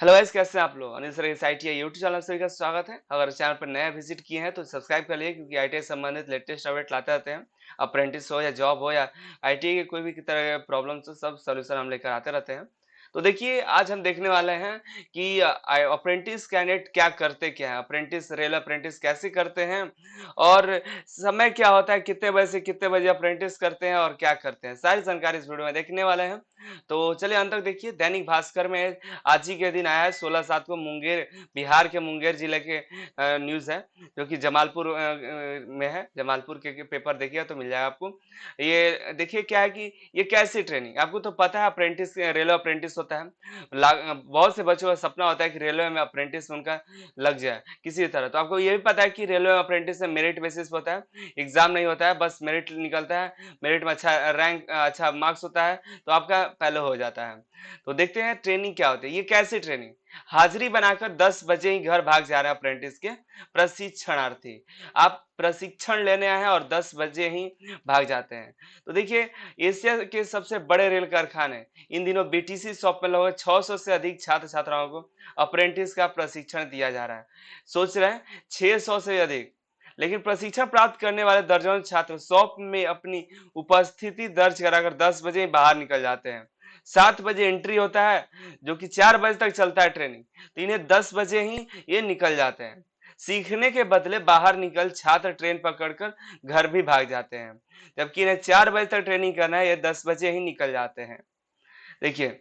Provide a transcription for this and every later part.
Hello guys, कैसे हैं आप लोग। अनिल सर इस आईटीआई यूट्यूब चैनल सभी का स्वागत है। अगर चैनल पर नया विजिट किए हैं तो सब्सक्राइब कर लिए, क्योंकि आईटीआई संबंधित लेटेस्ट अपडेट लाते रहते हैं। अप्रेंटिस हो या जॉब हो या आईटीआई के कोई भी तरह के प्रॉब्लम्स हो, सब सॉल्यूशन हम लेकर आते रहते हैं। तो देखिए, आज हम देखने वाले हैं कि अप्रेंटिस कैंडिडेट क्या करते क्या है, अप्रेंटिस रेल अप्रेंटिस कैसे करते हैं, और समय क्या होता है, कितने बजे से कितने बजे अप्रेंटिस करते हैं और क्या करते हैं, सारी जानकारी इस वीडियो में देखने वाले हैं। तो चलिए अंत तक देखिए। दैनिक भास्कर में आज ही के दिन आया है 16/7 को, मुंगेर, बिहार के मुंगेर जिले के न्यूज़ है, जो कि जमालपुर में है। जमालपुर के पेपर देखिएगा तो मिल जाएगा आपको। ये देखिए क्या है कि ये कैसी ट्रेनिंग, आपको तो पता है अप्रेंटिस, रेलवे अप्रेंटिस होता है। बहुत से बच्चों का सपना होता है कि रेलवे में अप्रेंटिस उनका लग जाए किसी तरह। तो आपको ये भी पता है कि रेलवे अप्रेंटिस में मेरिट बेसिस होता है, एग्जाम नहीं होता है, बस मेरिट निकलता है। मेरिट में अच्छा रैंक, अच्छा मार्क्स होता है तो आपका पहले हो जाता है। तो देखते हैं ट्रेनिंग क्या होती है। ये कैसी ट्रेनिंग, हाजिरी बनाकर 10 बजे ही घर भाग जा रहे हैं अप्रेंटिस के प्रशिक्षणार्थी। आप प्रशिक्षण लेने आए हैं और 10 बजे ही भाग जाते हैं। तो देखिए, एशिया के सबसे बड़े रेल कारखाने इन दिनों बीटीसी शॉप में लगभग 600 से अधिक छात्र छात्राओं को अप्रेंटिस का प्रशिक्षण दिया जा रहा है। सोच रहे हैं, 600 से अधिक। लेकिन प्रशिक्षण प्राप्त करने वाले दर्जनों छात्र शॉप में अपनी उपस्थिति दर्ज कराकर 10 बजे ही बाहर निकल जाते हैं। 7 बजे एंट्री होता है, जो कि 4 बजे तक चलता है ट्रेनिंग। तो इन्हें 10 बजे ही ये निकल जाते हैं। सीखने के बदले बाहर निकल छात्र ट्रेन पकड़कर घर भी भाग जाते हैं, जबकि इन्हें 4 बजे तक ट्रेनिंग करना है, ये 10 बजे ही निकल जाते हैं। देखिए,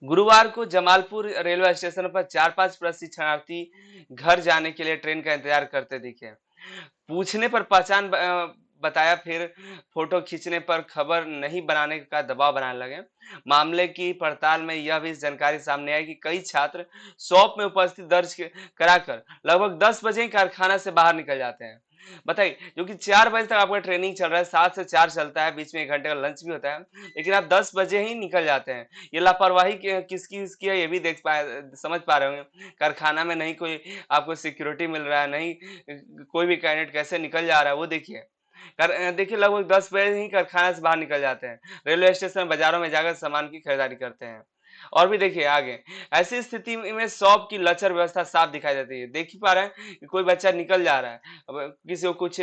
गुरुवार को जमालपुर रेलवे स्टेशन पर 4-5 प्रशिक्षणार्थी घर जाने के लिए ट्रेन का इंतजार करते दिखे। पूछने पर पहचान बताया, फिर फोटो खींचने पर खबर नहीं बनाने का दबाव बनाने लगे। मामले की पड़ताल में यह भी जानकारी सामने आई कि कई छात्र शॉप में उपस्थित दर्ज कराकर लगभग 10 बजे ही कारखाना से बाहर निकल जाते हैं। बताइए, जो कि 4 बजे तक आपका ट्रेनिंग चल रहा है, 7 से 4 चलता है, बीच में 1 घंटे का लंच भी होता है, लेकिन आप 10 बजे ही निकल जाते हैं। ये लापरवाही किसकी है, ये भी समझ पा रहे होंगे। कारखाना में नहीं कोई आपको सिक्योरिटी मिल रहा है, नहीं कोई भी कैंडिडेट कैसे निकल जा रहा है वो देखिए। देखिए, लगभग 10 बजे ही कारखाना से बाहर निकल जाते हैं। रेलवे स्टेशन, बाजारों में जाकर सामान की खरीदारी करते हैं। और भी देखिए आगे, ऐसी स्थिति में शॉप की लचर व्यवस्था साफ दिखाई देती है। देख ही पा रहे हैं कि कोई बच्चा निकल जा रहा है, अब किसी को कुछ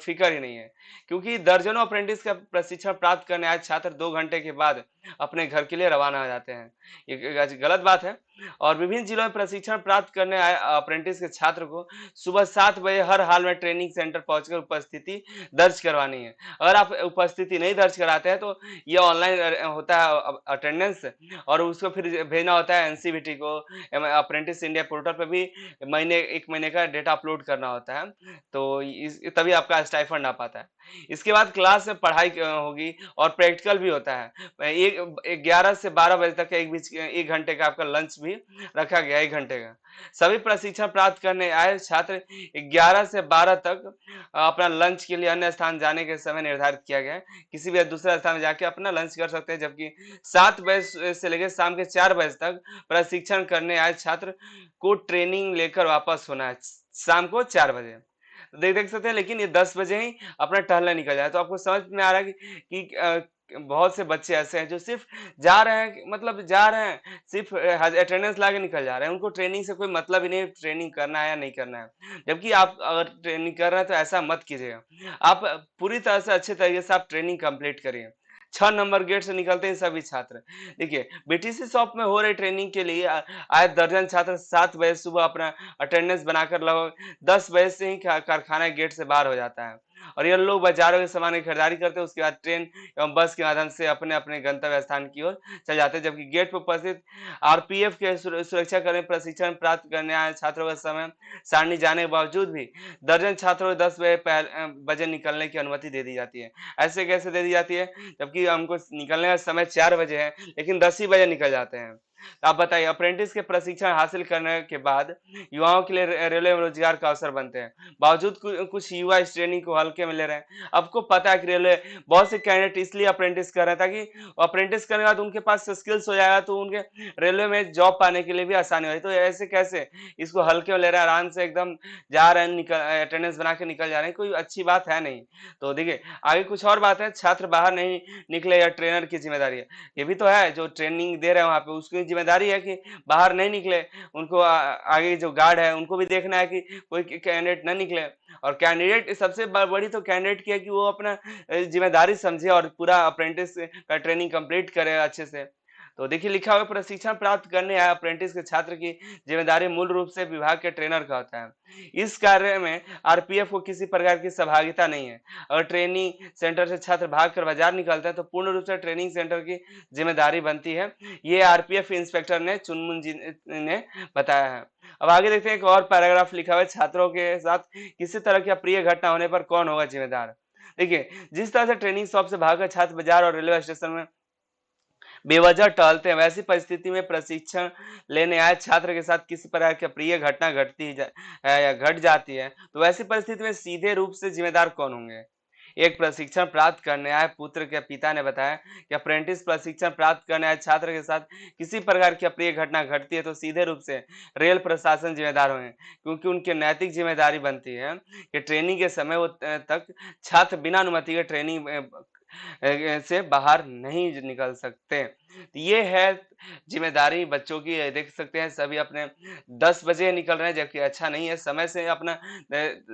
फिक्र ही नहीं है, क्योंकि दर्जनों अप्रेंटिस का प्रशिक्षण प्राप्त करने आए छात्र 2 घंटे के बाद अपने घर के लिए रवाना हो जाते हैं। ये गलत बात है। और विभिन्न जिलों में प्रशिक्षण प्राप्त करने आए अप्रेंटिस के छात्र को सुबह 7 बजे हर हाल में ट्रेनिंग सेंटर पहुंचकर उपस्थिति दर्ज करवानी है। अगर आप उपस्थिति नहीं दर्ज कराते हैं तो ये ऑनलाइन होता है अटेंडेंस, और उसको फिर भेजना होता है एनसीबीटी को, अप्रेंटिस इंडिया पोर्टल पे भी महीने 1 महीने का डेटा अपलोड करना होता है। तो तभी आपका स्टाइफंड आ पाता है। इसके बाद क्लास में पढ़ाई होगी और प्रैक्टिकल भी होता है। एक 11 से 12 बजे तक का एक बीच 1 घंटे का आपका लंच भी रखा गया है, 1 घंटे का। सभी प्रशिक्षण प्राप्त करने आए छात्र 11 से 12 तक अपना लंच के लिए अन्य स्थान जाने के समय निर्धारित किया गया है। किसी भी दूसरे स्थान में जाके अपना लंच कर सकते हैं, जबकि 7 बजे से लेकर शाम के 4 बजे तक प्रशिक्षण करने आए छात्र को ट्रेनिंग लेकर वापस होना है, शाम को 4 बजे। देख देख सकते हैं, लेकिन ये 10 बजे ही अपना टहलने निकल जाए। तो आपको समझ में आ रहा है कि बहुत से बच्चे ऐसे हैं जो सिर्फ जा रहे हैं, मतलब जा रहे हैं, सिर्फ अटेंडेंस ला के निकल जा रहे हैं। उनको ट्रेनिंग से कोई मतलब ही नहीं, ट्रेनिंग करना है या नहीं करना है। जबकि आप अगर ट्रेनिंग कर रहे हैं तो ऐसा मत कीजिएगा। आप पूरी तरह से अच्छे तरीके से आप ट्रेनिंग कंप्लीट करिए। 6 नंबर गेट से निकलते हैं सभी छात्र। देखिए, बीटीसी शॉप में हो रही ट्रेनिंग के लिए आए दर्जन छात्र 7 बजे सुबह अपना अटेंडेंस बनाकर लगभग 10 बजे से ही कारखाना गेट से बाहर हो जाता है। और ये लोग बाजारों के सामान की खरीदारी करते हैं, उसके बाद ट्रेन एवं बस के माध्यम से अपने अपने गंतव्य स्थान की ओर चले जाते हैं। जबकि गेट पर उपस्थित आरपीएफ के सुरक्षा कर्मी प्रशिक्षण प्राप्त करने आए छात्रों का समय सारणी जाने के बावजूद भी दर्जन छात्रों को 10 बजे निकलने की अनुमति दे दी जाती है। ऐसे कैसे दे दी जाती है, जबकि हमको निकलने का समय 4 बजे है, लेकिन 10 ही बजे निकल जाते हैं। तो आप बताइए, अप्रेंटिस के प्रशिक्षण हासिल करने के बाद युवाओं के लिए रेलवे में रोजगार का अवसर बनते हैं। बावजूद कुछ युवा इस ट्रेनिंग को हल्के में ले रहे हैं। आपको पता है कि रेलवे बहुत से कैंडिडेट इसलिए अप्रेंटिस कर रहे हैं, ताकि अप्रेंटिस करने के बाद उनके पास स्किल्स हो जाएगा, तो उनके रेलवे में जॉब पाने के लिए भी आसानी होगी। तो ऐसे कैसे इसको हल्के में ले रहे हैं, आराम से एकदम जा रहे हैं, अटेंडेंस बना के निकल जा रहे हैं, कोई अच्छी बात है नहीं। तो देखिए, आगे कुछ और बात है, छात्र बाहर नहीं निकले या ट्रेनर की जिम्मेदारी है। ये भी तो है, जो ट्रेनिंग दे रहे हैं वहां पे उसकी ज़िम्मेदारी है कि बाहर नहीं निकले, उनको आगे जो गार्ड है उनको भी देखना है कि कोई कैंडिडेट ना निकले, और कैंडिडेट सबसे बड़ी तो कैंडिडेट की है कि वो अपना ज़िम्मेदारी समझे और पूरा अप्रेंटिस का ट्रेनिंग कंप्लीट करे अच्छे से। तो देखिए लिखा हुआ प्रशिक्षण प्राप्त करने आए अप्रेंटिस के छात्र की ज़िम्मेदारी मूल रूप से विभाग के ट्रेनर का होता है। इस कार्य में आरपीएफ को किसी प्रकार की सहभागिता नहीं है। अगर ट्रेनिंग सेंटर से छात्र भागकर बाजार निकलता है तो पूर्ण रूप से ट्रेनिंग सेंटर की ज़िम्मेदारी बनती है। ये आरपीएफ इंस्पेक्टर ने चुनमुन जी ने बताया है। अब आगे देखते हैं एक और पैराग्राफ लिखा हुआ है, छात्रों के साथ किसी तरह की अप्रिय घटना होने पर कौन होगा जिम्मेदार। देखिए, जिस तरह से ट्रेनिंग शॉप से भागकर छात्र बाजार और रेलवे स्टेशन में बेवजह टहलते हैं, वैसी परिस्थिति में प्रशिक्षण लेने आए छात्र के साथ किसी प्रकार की अप्रिय घटना है या घट जाती है, तो वैसी परिस्थिति में सीधे रूप से जिम्मेदार कौन होंगे। एक प्रशिक्षण प्राप्त करने आए पुत्र के पिता ने बताया कि अप्रेंटिस प्रशिक्षण प्राप्त करने आए छात्र के साथ किसी प्रकार की अप्रिय घटना घटती है तो सीधे रूप से रेल प्रशासन जिम्मेदार होंगे, क्योंकि उनकी नैतिक जिम्मेदारी बनती है कि ट्रेनिंग के समय वो तक छात्र बिना अनुमति के ट्रेनिंग से बाहर नहीं निकल सकते। तो ये है जिम्मेदारी बच्चों की। देख सकते हैं सभी अपने 10 बजे निकल रहे हैं, जबकि अच्छा नहीं है। समय से अपना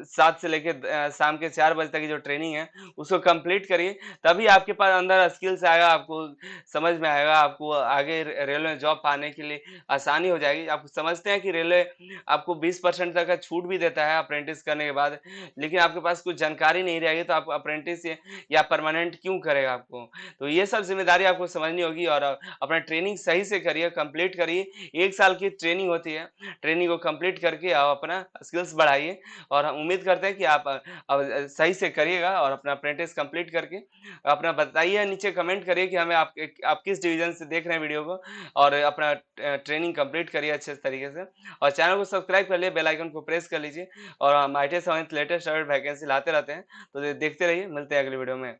7 से लेके शाम के 4 बजे तक की जो ट्रेनिंग है उसको कंप्लीट करिए, तभी आपके पास अंदर स्किल्स आएगा, आपको समझ में आएगा, आपको आगे रेलवे में जॉब पाने के लिए आसानी हो जाएगी। आप समझते हैं कि रेलवे आपको 20% तक का छूट भी देता है अप्रेंटिस करने के बाद, लेकिन आपके पास कुछ जानकारी नहीं रहेगी तो आप अप्रेंटिस या परमानेंट क्यों करेगा आपको। तो ये सब ज़िम्मेदारी आपको समझनी होगी और अपना ट्रेनिंग सही से करिए, कंप्लीट करिए। 1 साल की ट्रेनिंग होती है, ट्रेनिंग को कंप्लीट करके आप अपना स्किल्स बढ़ाइए, और हम उम्मीद करते हैं कि आप सही से करिएगा और अपना अप्रेंटिस कंप्लीट करके अपना बताइए, नीचे कमेंट करिए कि हमें आप किस डिवीज़न से देख रहे हैं वीडियो को, और अपना ट्रेनिंग कंप्लीट करिए अच्छे तरीके से, और चैनल को सब्सक्राइब कर लिए, बेल आइकन को प्रेस कर लीजिए, और हम आईटीआई संबंधित लेटेस्ट अपडेट वैकेंसी लाते रहते हैं, तो देखते रहिए। मिलते हैं अगली वीडियो में।